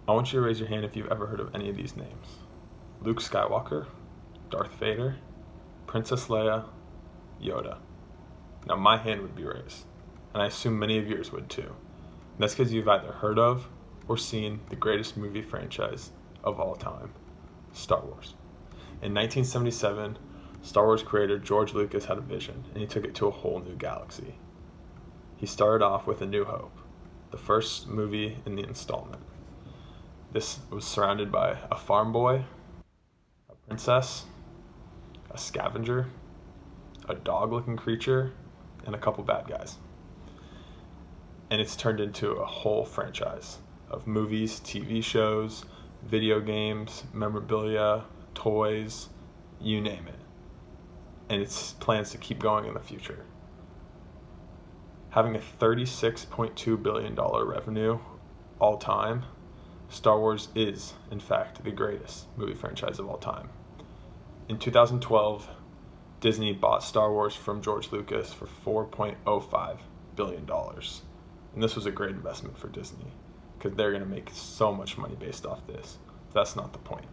I want you to raise your hand if you've ever heard of any of these names. Luke Skywalker, Darth Vader, Princess Leia, Yoda. Now my hand would be raised, and I assume many of yours would too. And that's because you've either heard of or seen the greatest movie franchise of all time, Star Wars. In 1977, Star Wars creator George Lucas had a vision, and he took it to a whole new galaxy. He started off with A New Hope, the first movie in the installment. This was surrounded by a farm boy, a princess, a scavenger, a dog-looking creature, and a couple bad guys. And it's turned into a whole franchise of movies, TV shows, video games, memorabilia, toys, you name it. And it's plans to keep going in the future. Having a $36.2 billion revenue all time, Star Wars is, in fact, the greatest movie franchise of all time. In 2012, Disney bought Star Wars from George Lucas for $4.05 billion. And this was a great investment for Disney because they're going to make so much money based off this. That's not the point.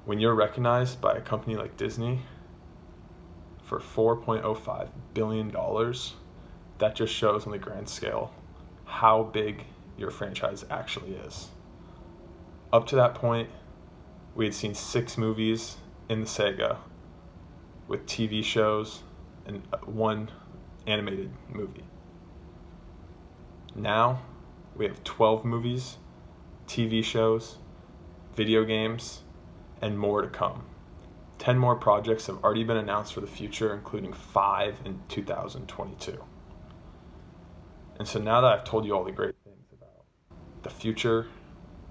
When you're recognized by a company like Disney for $4.05 billion, that just shows on the grand scale how big your franchise actually is. Up to that point, we had seen 6 movies in the saga with TV shows and 1 animated movie. Now we have 12 movies, TV shows, video games, and more to come. 10 more projects have already been announced for the future, including 5 in 2022. And so now that I've told you all the great things about the future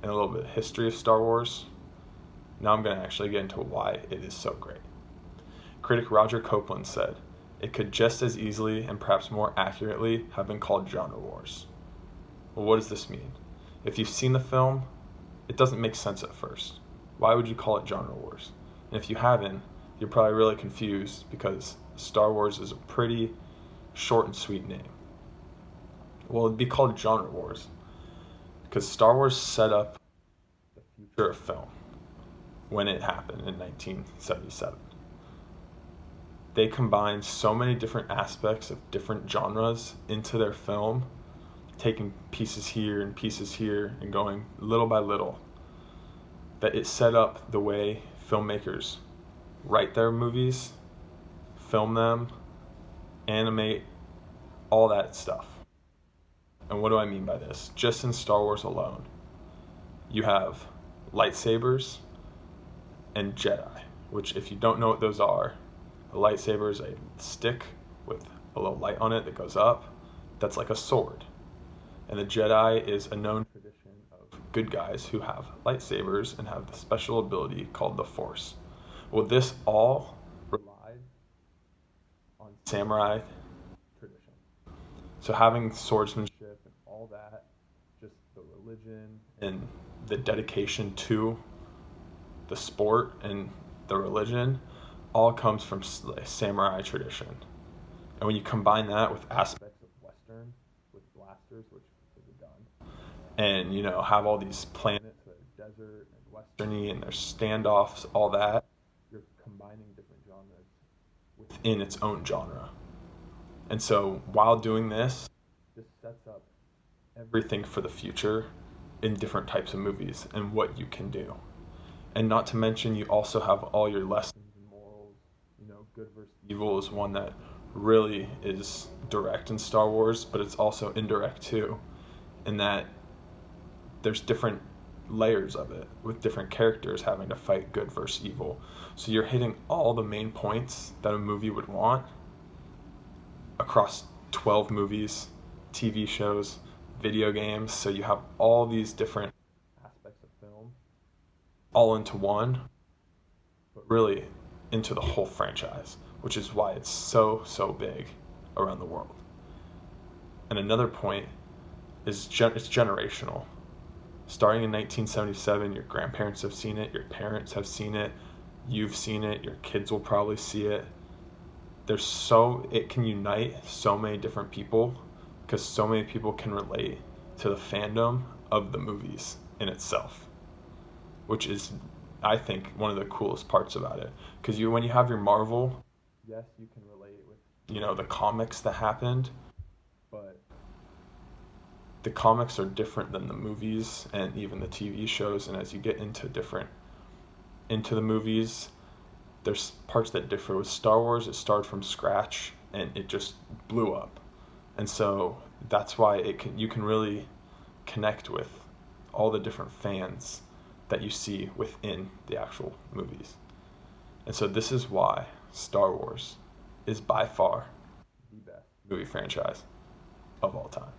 and a little bit of history of Star Wars, now I'm going to actually get into why it is so great. Critic Roger Copeland said, "It could just as easily and perhaps more accurately have been called genre wars." Well, what does this mean? If you've seen the film, it doesn't make sense at first. Why would you call it genre wars? And if you haven't, you're probably really confused because Star Wars is a pretty short and sweet name. Well, it'd be called genre wars because Star Wars set up the future of film when it happened in 1977. They combined so many different aspects of different genres into their film, taking pieces here and going little by little, that it set up the way filmmakers write their movies, film them, animate, all that stuff. And what do I mean by this? Just in Star Wars alone, you have lightsabers and Jedi, which if you don't know what those are, a lightsaber is a stick with a little light on it that goes up. That's like a sword. And the Jedi is a known tradition of good guys who have lightsabers and have the special ability called the Force. Well, this all relied on samurai tradition. So having swordsmanship and all that, just the religion and the dedication to the sport and the religion, all comes from samurai tradition. And when you combine that with aspects of Western, with blasters, which is a gun, and have all these planets that are desert and westerny and there's standoffs, all that, you're combining different genres within its own genre. And so while doing this sets up everything for the future in different types of movies and what you can do. And not to mention, you also have all your lessons and morals. Good versus evil is one that really is direct in Star Wars, but it's also indirect too, in that there's different layers of it with different characters having to fight good versus evil. So you're hitting all the main points that a movie would want across 12 movies, TV shows, video games. So you have all these different aspects of film all into one, but really into the whole franchise, which is why it's so big around the world. And another point is it's generational. Starting in 1977, your grandparents have seen it, your parents have seen it, you've seen it, your kids will probably see it. It can unite so many different people because so many people can relate to the fandom of the movies in itself, which is, I think, one of the coolest parts about it. Because when you have your Marvel, yes, you can relate with the comics that happened, but the comics are different than the movies and even the TV shows. And as you get into the movies, there's parts that differ. With Star Wars, it started from scratch and it just blew up, and so that's why you can really connect with all the different fans that you see within the actual movies. And so this is why Star Wars is by far the best movie franchise of all time.